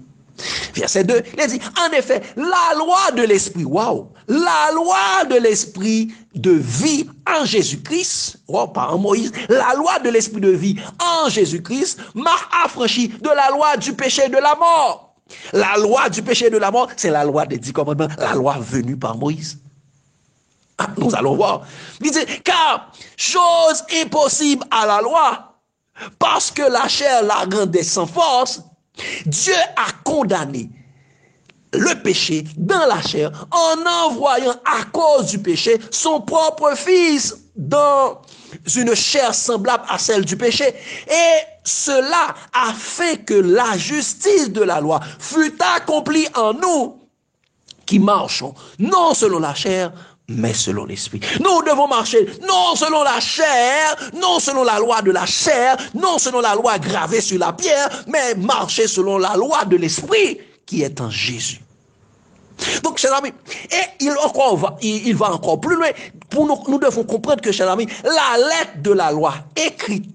Verset 2, il a dit, en effet, la loi de l'esprit, waouh, la loi de l'esprit de vie en Jésus-Christ, wow, pas en Moïse, la loi de l'esprit de vie en Jésus-Christ m'a affranchi de la loi du péché et de la mort. La loi du péché et de la mort, c'est la loi des 10 commandements, la loi venue par Moïse. Ah, nous allons voir. Il dit, car chose impossible à la loi, parce que la chair la rendait sans force, Dieu a condamné le péché dans la chair en envoyant à cause du péché son propre fils dans une chair semblable à celle du péché. Et cela afin que la justice de la loi fût accomplie en nous qui marchons non selon la chair, mais selon l'esprit. Nous devons marcher non selon la chair, non selon la loi de la chair, non selon la loi gravée sur la pierre, mais marcher selon la loi de l'esprit qui est en Jésus. Donc, chers amis, et il va encore plus loin. Nous devons comprendre que, chers amis, la lettre de la loi écrite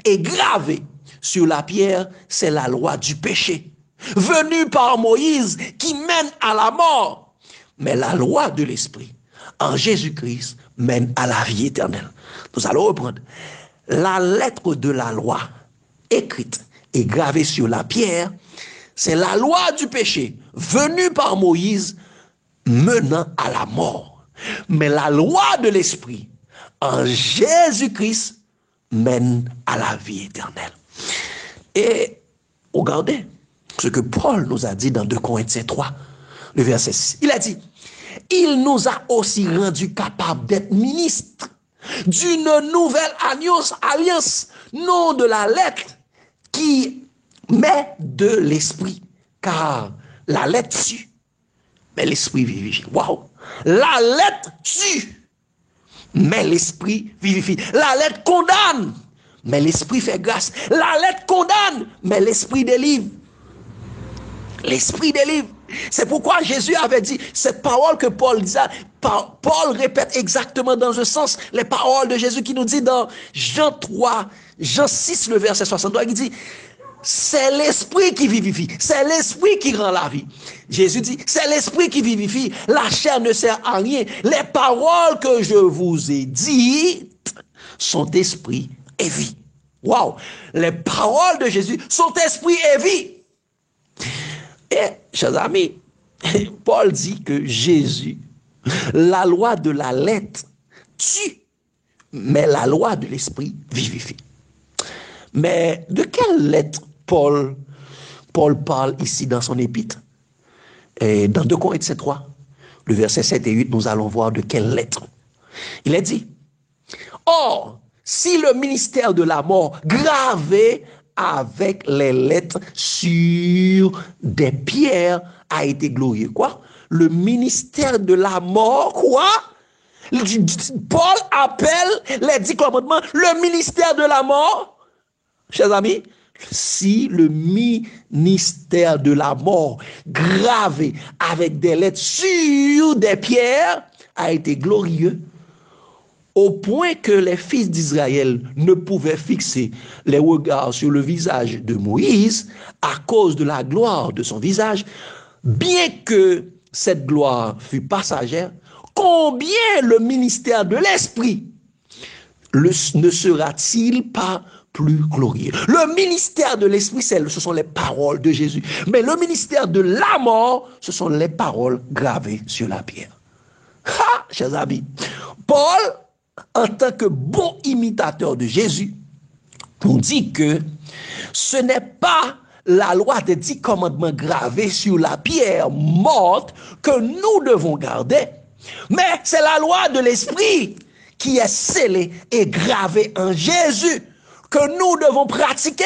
et gravée sur la pierre, c'est la loi du péché, venue par Moïse, qui mène à la mort. Mais la loi de l'esprit, en Jésus-Christ, mène à la vie éternelle. Nous allons reprendre. La lettre de la loi, écrite et gravée sur la pierre, c'est la loi du péché, venue par Moïse, menant à la mort. Mais la loi de l'esprit, en Jésus-Christ, mène à la vie éternelle. Et regardez ce que Paul nous a dit dans 2 Corinthiens 3, le verset 6. Il a dit, il nous a aussi rendus capables d'être ministres d'une nouvelle alliance, non de la lettre qui met de l'esprit, car la lettre tue, mais l'esprit vivifie. Waouh! La lettre tue, mais l'esprit vivifie. La lettre condamne, mais l'esprit fait grâce. La lettre condamne, mais l'esprit délivre. L'esprit délivre. C'est pourquoi Jésus avait dit cette parole que Paul disait. Paul répète exactement dans ce sens les paroles de Jésus qui nous dit dans Jean 3, Jean 6, le verset 63, il dit, c'est l'esprit qui vivifie, c'est l'esprit qui rend la vie. Jésus dit, c'est l'esprit qui vivifie, la chair ne sert à rien. Les paroles que je vous ai dites sont esprit et vie. Waouh! Les paroles de Jésus sont esprit et vie. Et, chers amis, Paul dit que Jésus, la loi de la lettre tue, mais la loi de l'esprit vivifie. Mais de quelle lettre Paul parle ici dans son épître? Et dans 2 Corinthiens 3, le verset 7 et 8, nous allons voir de quelle lettre. Il est dit, or, si le ministère de la mort gravé avec les lettres sur des pierres a été glorieux. Quoi? Le ministère de la mort, quoi? Paul appelle les 10 commandements le ministère de la mort. Chers amis, si le ministère de la mort gravé avec des lettres sur des pierres a été glorieux, au point que les fils d'Israël ne pouvaient fixer les regards sur le visage de Moïse à cause de la gloire de son visage, bien que cette gloire fût passagère, combien le ministère de l'Esprit ne sera-t-il pas plus glorieux? Le ministère de l'Esprit, ce sont les paroles de Jésus. Mais le ministère de la mort, ce sont les paroles gravées sur la pierre. Ha, chers amis, Paul, en tant que bon imitateur de Jésus, nous dit que ce n'est pas la loi des 10 commandements gravés sur la pierre morte que nous devons garder, mais c'est la loi de l'Esprit qui est scellée et gravée en Jésus que nous devons pratiquer.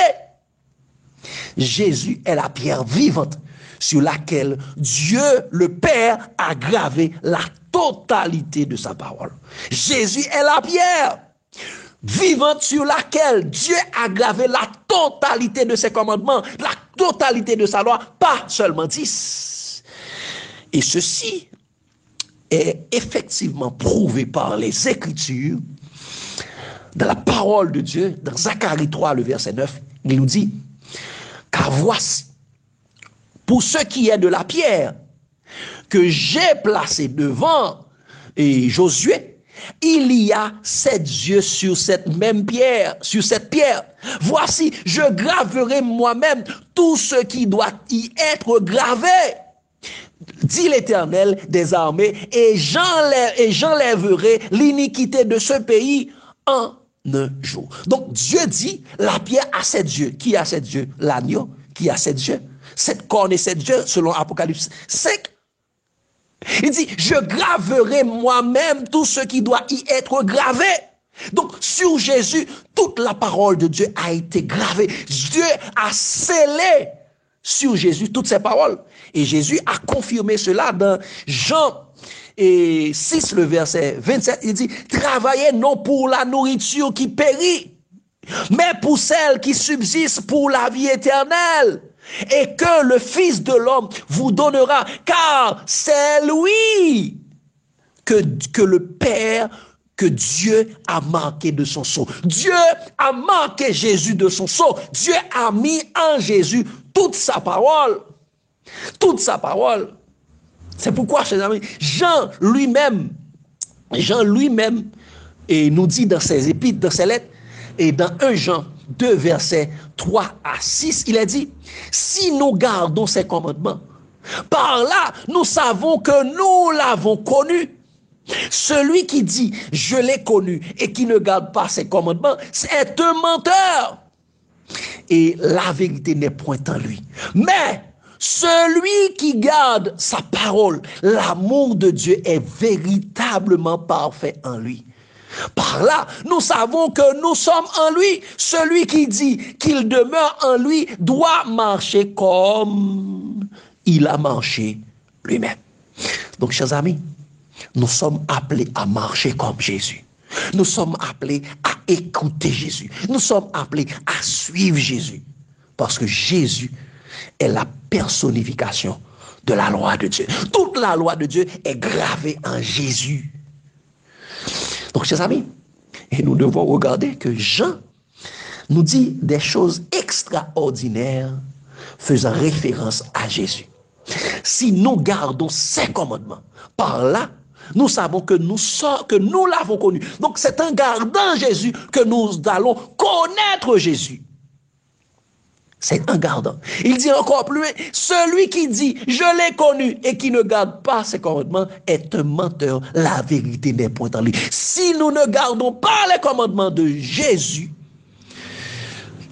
Jésus est la pierre vivante sur laquelle Dieu le Père a gravé la totalité de sa parole. Jésus est la pierre vivante sur laquelle Dieu a gravé la totalité de ses commandements, la totalité de sa loi, pas seulement 10. Et ceci est effectivement prouvé par les Écritures, dans la parole de Dieu, dans Zacharie 3, le verset 9, il nous dit, « Car voici, pour ce qui est de la pierre que j'ai placée devant Josué, il y a 7 yeux sur cette même pierre, sur cette pierre. Voici, je graverai moi-même tout ce qui doit y être gravé, dit l'Éternel des armées, et j'enlèverai l'iniquité de ce pays en un jour. » Donc Dieu dit, la pierre a 7 yeux. Qui a 7 yeux? L'agneau qui a 7 yeux. 7 cornes et 7 yeux, selon Apocalypse 5. Il dit, je graverai moi-même tout ce qui doit y être gravé. Donc, sur Jésus, toute la parole de Dieu a été gravée. Dieu a scellé sur Jésus toutes ses paroles. Et Jésus a confirmé cela dans Jean 6, le verset 27. Il dit, travaillez non pour la nourriture qui périt, mais pour celle qui subsiste pour la vie éternelle, et que le Fils de l'homme vous donnera, car c'est lui que le Père, que Dieu a marqué de son sceau. Dieu a marqué Jésus de son sceau. Dieu a mis en Jésus toute sa parole. Toute sa parole. C'est pourquoi, chers amis, Jean lui-même, et nous dit dans ses épîtres, dans ses lettres, et dans 1 Jean 2, versets 3 à 6, il a dit, si nous gardons ses commandements, par là, nous savons que nous l'avons connu. Celui qui dit, je l'ai connu, et qui ne garde pas ses commandements, c'est un menteur. Et la vérité n'est point en lui. Mais celui qui garde sa parole, l'amour de Dieu est véritablement parfait en lui. Par là, nous savons que nous sommes en lui. Celui qui dit qu'il demeure en lui doit marcher comme il a marché lui-même. Donc, chers amis, nous sommes appelés à marcher comme Jésus. Nous sommes appelés à écouter Jésus. Nous sommes appelés à suivre Jésus. Parce que Jésus est la personnification de la loi de Dieu. Toute la loi de Dieu est gravée en Jésus. Donc, chers amis, et nous devons regarder que Jean nous dit des choses extraordinaires faisant référence à Jésus. Si nous gardons ses commandements, par là, nous savons que nous l'avons connu. Donc, c'est en gardant Jésus que nous allons connaître Jésus. C'est en gardant. Il dit encore plus, celui qui dit, je l'ai connu, et qui ne garde pas ses commandements, est un menteur. La vérité n'est point en lui. Si nous ne gardons pas les commandements de Jésus,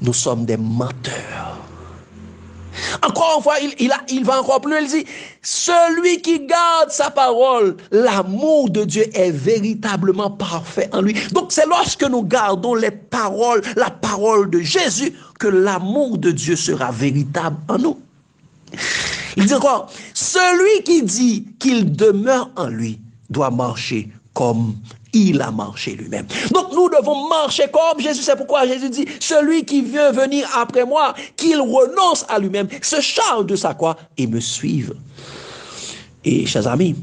nous sommes des menteurs. Encore une fois, il va encore plus, il dit, celui qui garde sa parole, l'amour de Dieu est véritablement parfait en lui. Donc c'est lorsque nous gardons les paroles, la parole de Jésus, que l'amour de Dieu sera véritable en nous. Il dit encore, celui qui dit qu'il demeure en lui doit marcher comme il a marché lui-même. Donc nous devons marcher comme Jésus. C'est pourquoi Jésus dit, celui qui veut venir après moi, qu'il renonce à lui-même, se charge de sa croix et me suive. Et chers amis,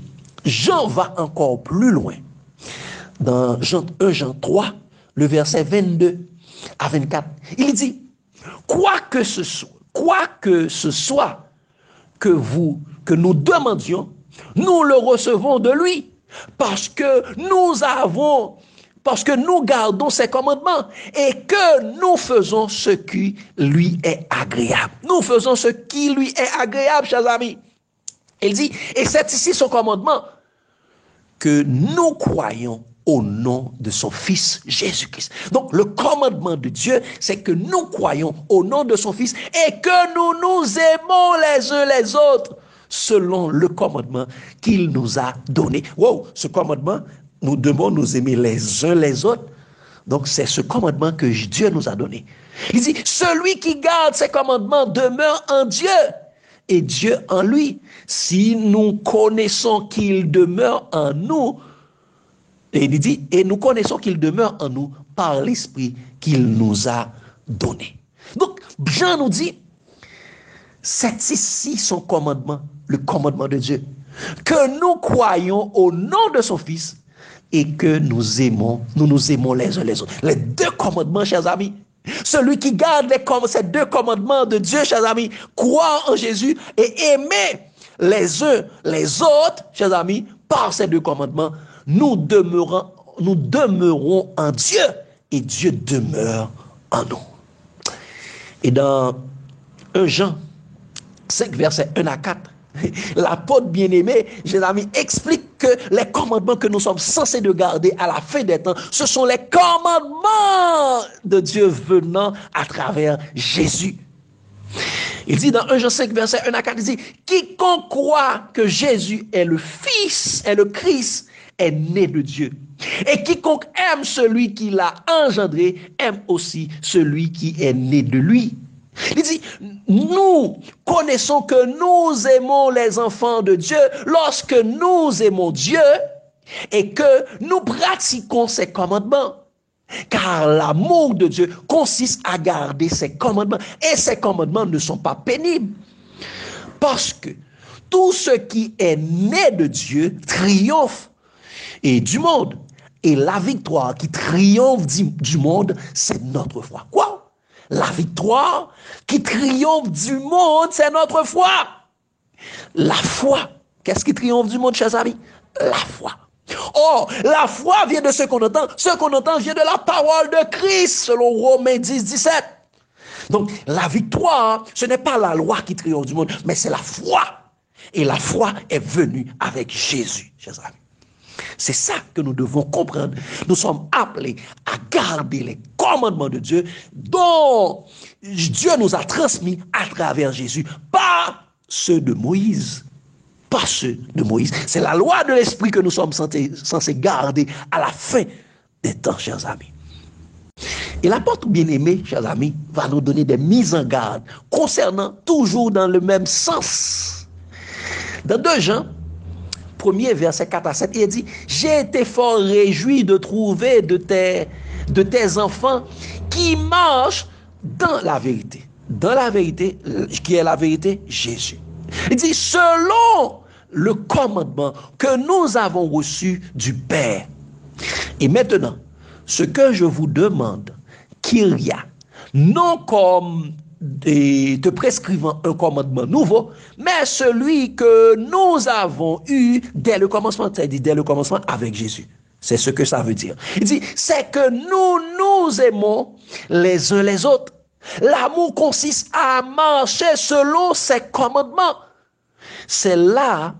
Jean va encore plus loin. Dans 1 Jean 3, le verset 22 à 24, il dit, quoi que ce soit que nous demandions, nous le recevons de lui, parce que nous gardons ses commandements et que nous faisons ce qui lui est agréable. Nous faisons ce qui lui est agréable, chers amis. Il dit, et c'est ici son commandement, que nous croyons au nom de son Fils Jésus-Christ. Donc, le commandement de Dieu, c'est que nous croyons au nom de son Fils et que nous nous aimons les uns les autres selon le commandement qu'il nous a donné. Wow, ce commandement, nous devons nous aimer les uns les autres. Donc, c'est ce commandement que Dieu nous a donné. Il dit, celui qui garde ses commandements demeure en Dieu et Dieu en lui. Si nous connaissons qu'il demeure en nous, et il dit, et nous connaissons qu'il demeure en nous par l'esprit qu'il nous a donné. Donc, Jean nous dit, c'est ici son commandement, le commandement de Dieu, que nous croyons au nom de son Fils et que nous nous aimons les uns les autres. Les deux commandements, chers amis. Celui qui garde ces deux commandements de Dieu, chers amis, croire en Jésus et aimer les uns les autres, chers amis, par ces deux commandements, nous demeurons en Dieu et Dieu demeure en nous. Et dans 1 Jean 5, versets 1 à 4, l'apôtre bien-aimé, chers amis, explique que les commandements que nous sommes censés de garder à la fin des temps, ce sont les commandements de Dieu venant à travers Jésus. Il dit dans 1 Jean 5, verset 1 à 4, il dit, quiconque croit que Jésus est le Fils, est le Christ, est né de Dieu. Et quiconque aime celui qui l'a engendré, aime aussi celui qui est né de lui. Il dit, nous connaissons que nous aimons les enfants de Dieu lorsque nous aimons Dieu et que nous pratiquons ses commandements. Car l'amour de Dieu consiste à garder ses commandements. Et ses commandements ne sont pas pénibles. Parce que tout ce qui est né de Dieu triomphe et du monde. Et la victoire qui triomphe du monde, c'est notre foi. Quoi? La victoire qui triomphe du monde, c'est notre foi. La foi. Qu'est-ce qui triomphe du monde, chers amis? La foi. Or, la foi vient de ce qu'on entend. Ce qu'on entend vient de la parole de Christ, selon Romains 10, 17. Donc, la victoire, ce n'est pas la loi qui triomphe du monde, mais c'est la foi. Et la foi est venue avec Jésus, chers amis. C'est ça que nous devons comprendre. Nous sommes appelés à garder les commandements de Dieu dont Dieu nous a transmis à travers Jésus, pas ceux de Moïse. Pas ceux de Moïse. C'est la loi de l'esprit que nous sommes censés garder à la fin des temps, chers amis. Et l'apôtre bien-aimé, chers amis, va nous donner des mises en garde concernant toujours dans le même sens. Dans 2 Jean, 1er verset 4 à 7, il dit, j'ai été fort réjoui de trouver de tes enfants qui marchent dans la vérité. Dans la vérité, qui est la vérité, Jésus. Il dit, selon le commandement que nous avons reçu du Père. Et maintenant, ce que je vous demande, qu'il y a, non comme te prescrivant un commandement nouveau, mais celui que nous avons eu dès le commencement, c'est-à-dire dès le commencement avec Jésus. C'est ce que ça veut dire. Il dit, c'est que nous nous aimons les uns les autres. L'amour consiste à marcher selon ses commandements. C'est là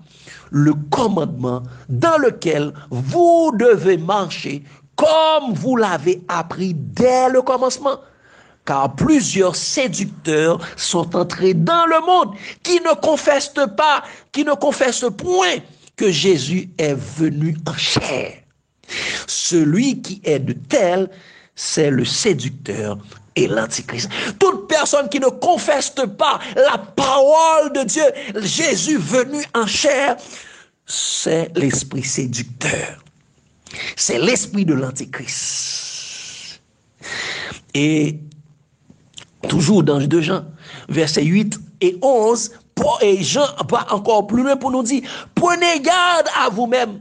le commandement dans lequel vous devez marcher comme vous l'avez appris dès le commencement. Car plusieurs séducteurs sont entrés dans le monde qui ne confessent point que Jésus est venu en chair. Celui qui est de tel, c'est le séducteur et l'antichrist. Toute personne qui ne confesse pas la parole de Dieu, Jésus venu en chair, c'est l'esprit séducteur. C'est l'esprit de l'Antéchrist. Et toujours dans 2 Jean, versets 8 et 11, et Jean va encore plus loin pour nous dire, prenez garde à vous-même,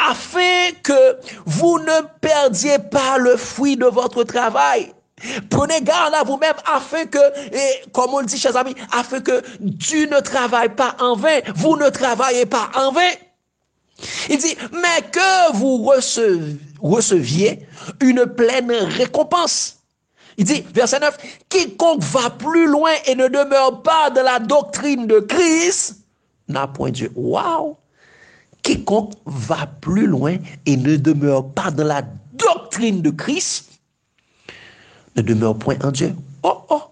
afin que vous ne perdiez pas le fruit de votre travail. Prenez garde à vous-même afin que, et comme on le dit, chers amis, afin que Dieu ne travaille pas en vain, vous ne travaillez pas en vain. Il dit, mais que vous receviez une pleine récompense. Il dit, verset 9, quiconque va plus loin et ne demeure pas dans la doctrine de Christ n'a point Dieu. Waouh! Quiconque va plus loin et ne demeure pas dans la doctrine de Christ ne demeure point en Dieu. Oh, oh!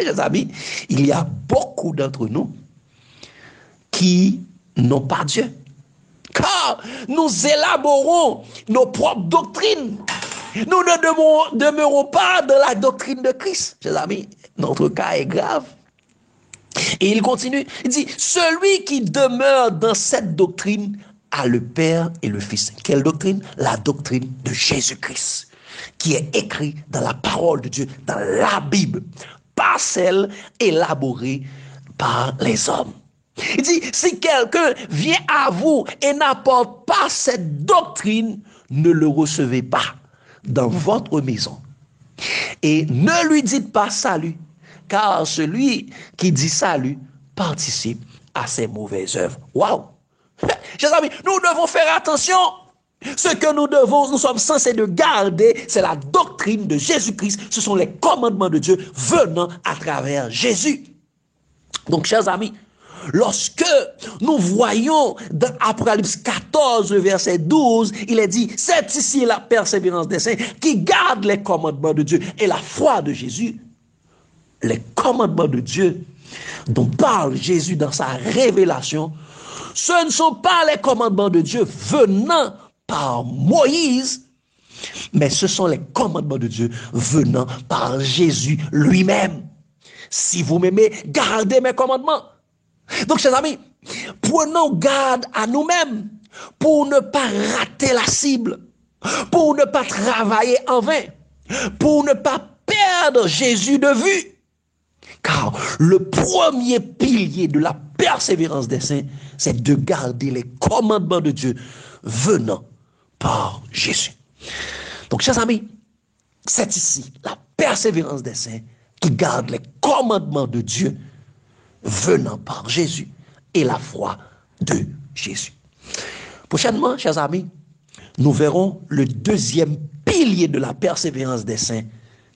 Les amis, il y a beaucoup d'entre nous qui n'ont pas Dieu. Car nous élaborons nos propres doctrines. Nous ne demeurons pas dans la doctrine de Christ. Chers amis, notre cas est grave. Et il continue, il dit, celui qui demeure dans cette doctrine a le Père et le Fils. Quelle doctrine? La doctrine de Jésus-Christ, qui est écrite dans la parole de Dieu, dans la Bible, pas celle élaborée par les hommes. Il dit, si quelqu'un vient à vous et n'apporte pas cette doctrine, ne le recevez pas dans votre maison. Et ne lui dites pas salut, car celui qui dit salut participe à ses mauvaises œuvres. Waouh! Chers amis, nous devons faire attention. Ce que nous sommes censés de garder, c'est la doctrine de Jésus-Christ. Ce sont les commandements de Dieu venant à travers Jésus. Donc, chers amis, lorsque nous voyons dans Apocalypse 14, verset 12, il est dit, c'est ici la persévérance des saints qui gardent les commandements de Dieu et la foi de Jésus. Les commandements de Dieu dont parle Jésus dans sa révélation, ce ne sont pas les commandements de Dieu venant par Moïse, mais ce sont les commandements de Dieu venant par Jésus lui-même. Si vous m'aimez, gardez mes commandements. Donc, chers amis, prenons garde à nous-mêmes pour ne pas rater la cible, pour ne pas travailler en vain, pour ne pas perdre Jésus de vue. Car le premier pilier de la persévérance des saints, c'est de garder les commandements de Dieu venant par Jésus. Donc, chers amis, c'est ici la persévérance des saints qui garde les commandements de Dieu venant par Jésus et la foi de Jésus. Prochainement, chers amis, nous verrons le deuxième pilier de la persévérance des saints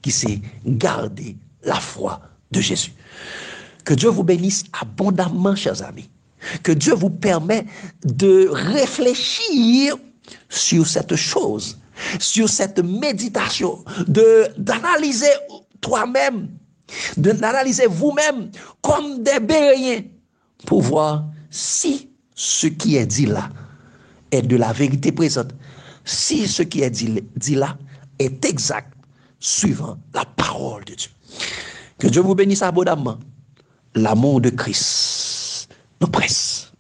qui c'est garder la foi de Jésus. Que Dieu vous bénisse abondamment, chers amis. Que Dieu vous permette de réfléchir sur cette chose, sur cette méditation, d'analyser toi-même, d'analyser vous-même comme des béréens pour voir si ce qui est dit là est de la vérité présente, si ce qui est dit là est exact suivant la parole de Dieu. Que Dieu vous bénisse abondamment. L'amour de Christ nous presse.